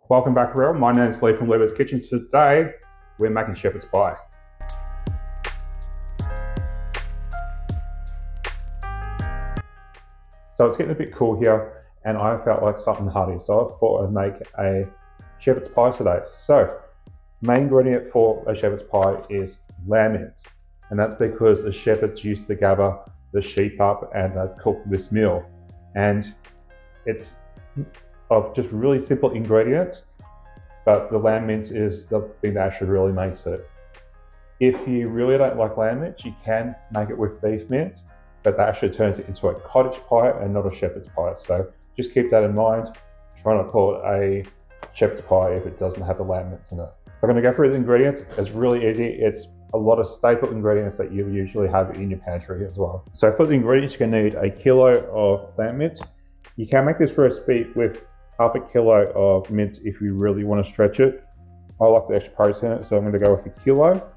Welcome back everyone, my name is Lee from Lee's Kitchen. Today we're making shepherd's pie. So it's getting a bit cool here and I felt like something hearty, so I thought I'd make a shepherd's pie today. So main ingredient for a shepherd's pie is lamb mince, and that's because the shepherds used to gather the sheep up and cook this meal, and it's of just really simple ingredients, but the lamb mince is the thing that actually really makes it. If you really don't like lamb mince, you can make it with beef mince, but that actually turns it into a cottage pie and not a shepherd's pie. So just keep that in mind. Try not to call it a shepherd's pie if it doesn't have the lamb mince in it. So I'm going to go through the ingredients. It's really easy. It's a lot of staple ingredients that you usually have in your pantry as well. So for the ingredients, you're going to need a kilo of lamb mince. You can make this recipe with half a kilo of mince if you really want to stretch it. I like the extra protein in it, so I'm going to go with a kilo.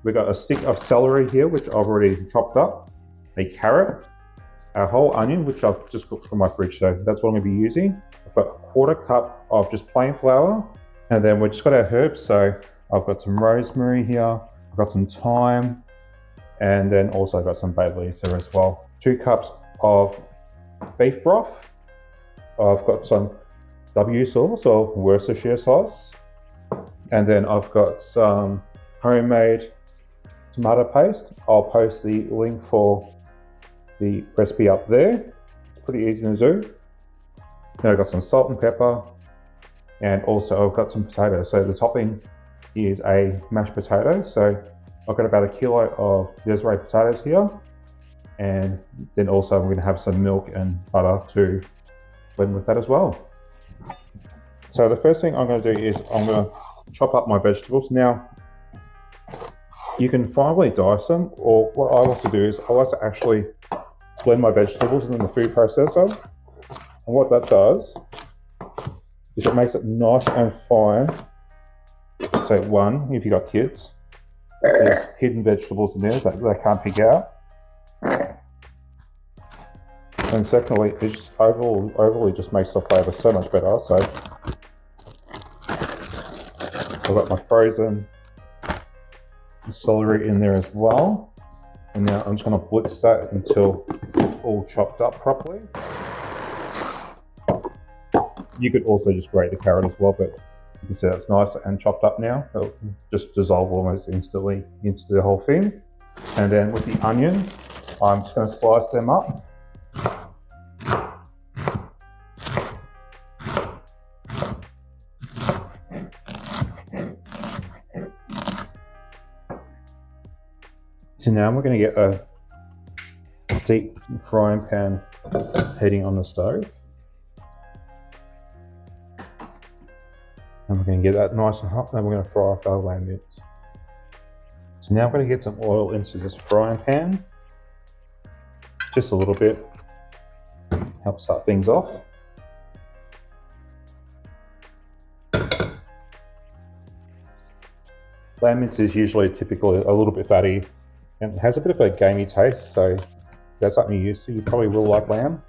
We've got a stick of celery here, which I've already chopped up, a carrot, a whole onion, which I've just cooked from my fridge, so that's what I'm going to be using. I've got a quarter cup of just plain flour, and then we've just got our herbs, so I've got some rosemary here, I've got some thyme, and then also I've got some bay leaves there as well. 2 cups of beef broth. I've got some W sauce or Worcestershire sauce, and then I've got some homemade tomato paste. I'll post the link for the recipe up there. It's pretty easy to do. Then I've got some salt and pepper, and also I've got some potatoes. So the topping is a mashed potato. So I've got about a kilo of Desiree potatoes here, and then also I'm going to have some milk and butter to blend with that as well. So the first thing I'm going to do is I'm going to chop up my vegetables. Now, you can finely dice them, or what I like to do is I like to actually blend my vegetables in the food processor. And what that does is it makes it nice and fine. So one, if you've got kids, there's hidden vegetables in there that they can't pick out. And secondly, it just overall just makes the flavour so much better. So I've got my frozen celery in there as well. And now I'm just going to blitz that until it's all chopped up properly. You could also just grate the carrot as well, but you can see that's nice and chopped up now. It'll just dissolve almost instantly into the whole thing. And then with the onions, I'm just going to slice them up. So now we're going to get a deep frying pan heating on the stove. And we're going to get that nice and hot, and then we're going to fry off our lamb mince. So now I'm going to get some oil into this frying pan. Just a little bit. Help start things off. Lamb mince is usually typically a little bit fatty, and it has a bit of a gamey taste, so if that's something you're used to, you probably will like lamb.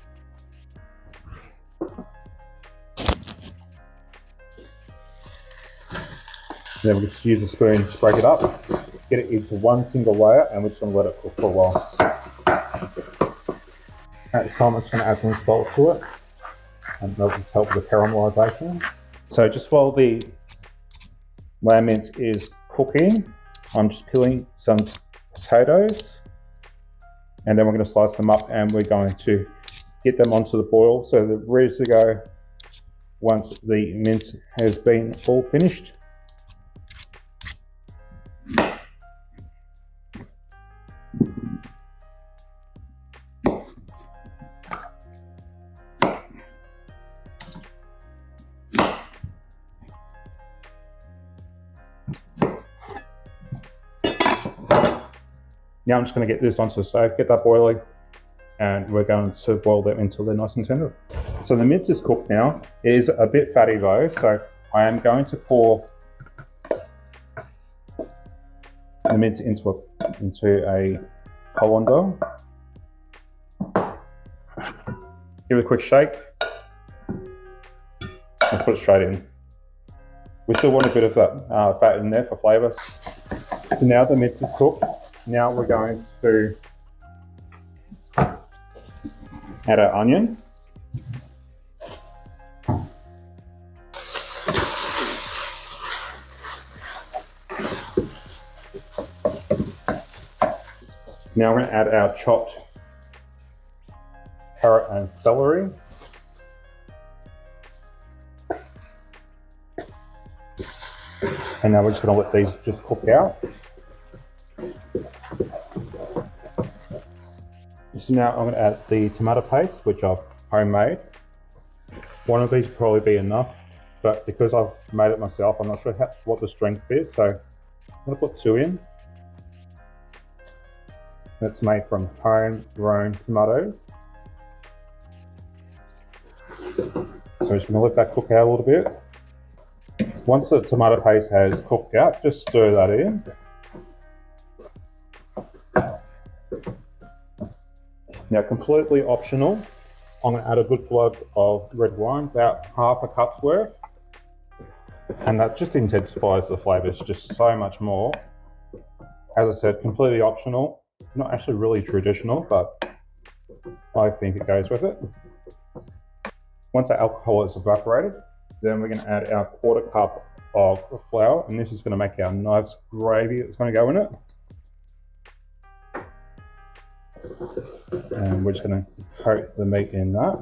Then we'll just use a spoon to break it up, get it into one single layer, and we're just going to let it cook for a while. At this time, I'm just going to add some salt to it, and that'll just help with the caramelization. So just while the lamb mince is cooking, I'm just peeling some potatoes, and then we're going to slice them up, and we're going to get them onto the boil so they're ready to go once the mince has been all finished. Now I'm just going to get this onto the stove, get that boiling, and we're going to boil them until they're nice and tender. So the mince is cooked now. It is a bit fatty though, so I am going to pour the mince into a colander. Give it a quick shake. Let's put it straight in. We still want a bit of that fat in there for flavour. So now the mince is cooked. Now we're going to add our onion. Now we're going to add our chopped carrot and celery. And now we're just going to let these just cook out. So now I'm going to add the tomato paste, which I've homemade. One of these will probably be enough, but because I've made it myself, I'm not sure what the strength is, so I'm going to put 2 in. It's made from homegrown tomatoes. So I'm just going to let that cook out a little bit. Once the tomato paste has cooked out, just stir that in. Now, completely optional, I'm going to add a good glove of red wine, about half a cup's worth. And that just intensifies the flavours just so much more. As I said, completely optional, not actually really traditional, but I think it goes with it. Once our alcohol is evaporated, then we're going to add our 1/4 cup of flour, and this is going to make our nice gravy that's going to go in it. And we're just going to coat the meat in that.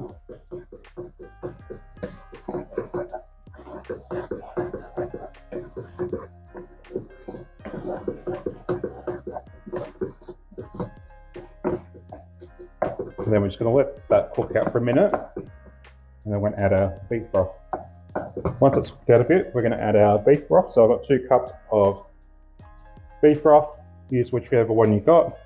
And then we're just going to let that cook out for a minute, and then we're going to add our beef broth. Once it's cooked out a bit, we're going to add our beef broth. So I've got 2 cups of beef broth. Use whichever one you got.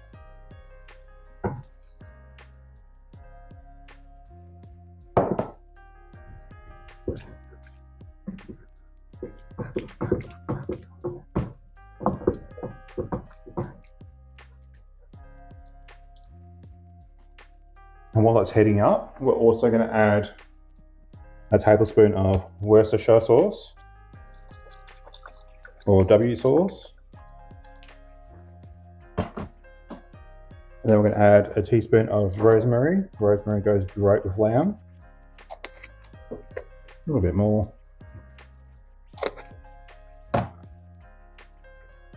And while that's heating up, we're also going to add a tablespoon of Worcestershire sauce, or W sauce. And then we're going to add a teaspoon of rosemary. Rosemary goes great with lamb. A little bit more.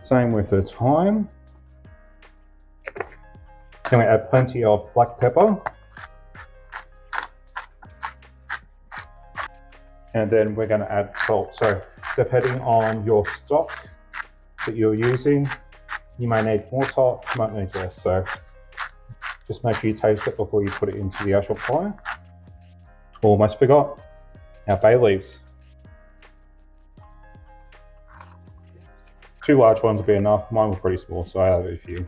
Same with the thyme. Then we add plenty of black pepper. And then we're going to add salt. So depending on your stock that you're using, you may need more salt, you might need less. So just make sure you taste it before you put it into the actual pie. Almost forgot, our bay leaves. 2 large ones will be enough. Mine were pretty small, so I have a few.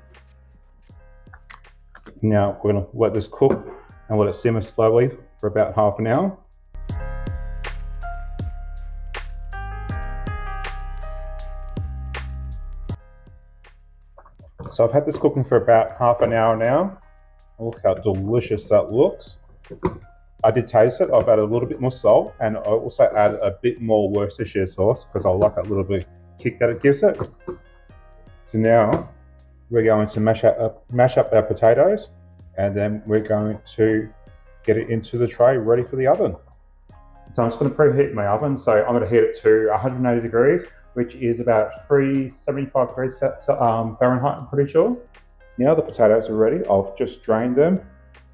Now we're going to let this cook and let it simmer slowly for about half an hour. So I've had this cooking for about half an hour now. Look how delicious that looks. I did taste it. I've added a little bit more salt, and I also added a bit more Worcestershire sauce because I like that little bit kick that it gives it. So now we're going to mash up our potatoes, and then we're going to get it into the tray ready for the oven. So I'm just going to preheat my oven. So I'm going to heat it to 180 degrees, which is about 375 degrees Fahrenheit, I'm pretty sure. Now the potatoes are ready. I've just drained them,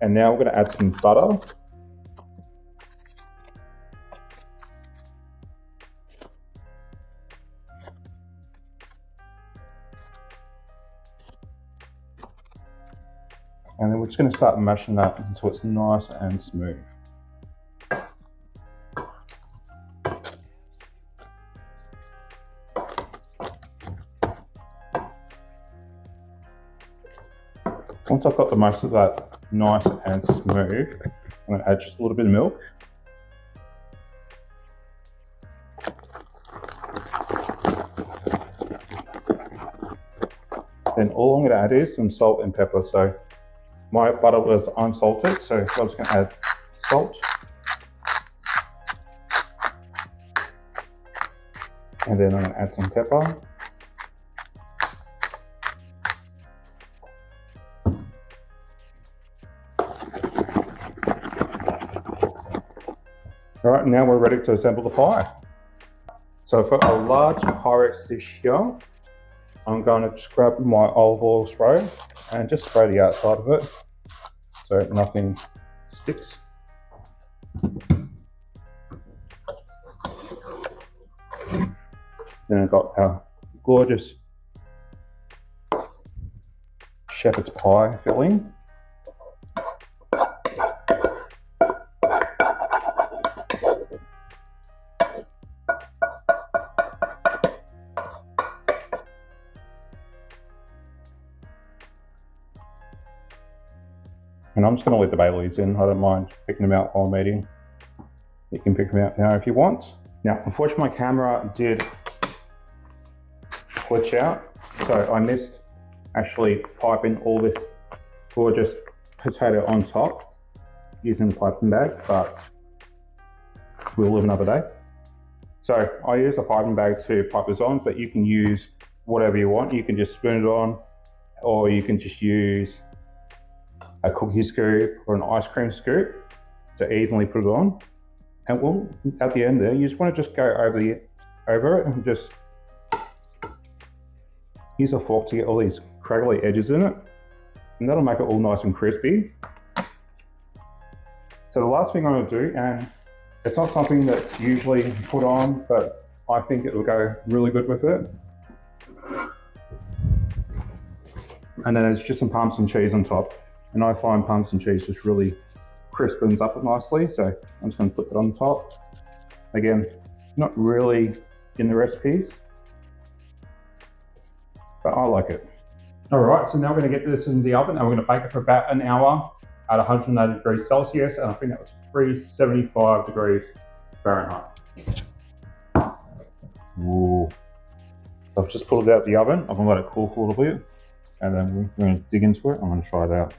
and now we're going to add some butter. And then we're just going to start mashing that until it's nice and smooth. Once I've got the most of that nice and smooth, I'm going to add just a little bit of milk. Then all I'm going to add is some salt and pepper. So my butter was unsalted, so I'm just going to add salt. And then I'm going to add some pepper. All right, now we're ready to assemble the pie. So for a large Pyrex dish here, I'm going to just grab my olive oil spray and just spray the outside of it so nothing sticks. Then I've got our gorgeous shepherd's pie filling. And I'm just going to let the bay leaves in. I don't mind picking them out while I'm eating. You can pick them out now if you want. Now, unfortunately, my camera did glitch out, so I missed actually piping all this gorgeous potato on top using the piping bag, but we'll live another day. So I use a piping bag to pipe this on, but you can use whatever you want. You can just spoon it on, or you can just use a cookie scoop or an ice cream scoop to evenly put it on. And well, at the end there, you just want to just go over it and just use a fork to get all these craggly edges in it, and that'll make it all nice and crispy. So the last thing I'm going to do, and it's not something that's usually put on, but I think it will go really good with it. And then it's just some Parmesan cheese on top. And I find Parmesan cheese just really crispens up it nicely, so I'm just going to put that on top. Again, not really in the recipes, but I like it. All right, so now we're going to get this in the oven and we're going to bake it for about an hour at 180 degrees Celsius, and I think that was 375 degrees Fahrenheit. Ooh. I've just pulled it out of the oven. I'm going to let it cool for a little bit, and then we're going to dig into it. I'm going to try it out.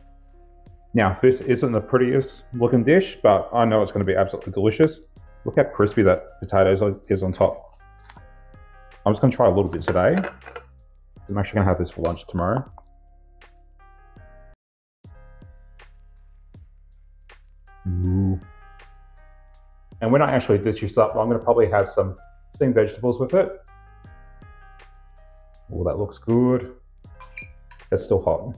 Now, this isn't the prettiest looking dish, but I know it's going to be absolutely delicious. Look how crispy that potato is on top. I'm just going to try a little bit today. I'm actually going to have this for lunch tomorrow. Ooh. And when I actually dish this up, I'm going to probably have some steamed vegetables with it. Oh, that looks good. It's still hot.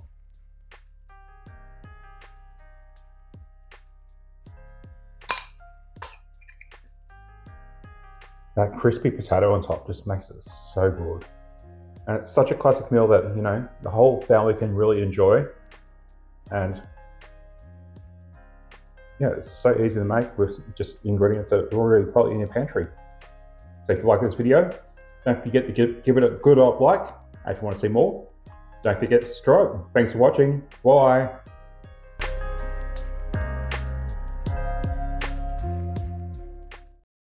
That crispy potato on top just makes it so good. And it's such a classic meal that, you know, the whole family can really enjoy. And yeah, it's so easy to make with just ingredients that are already probably in your pantry. So if you like this video, don't forget to give it a good old like. If you want to see more, don't forget to subscribe. Thanks for watching. Bye.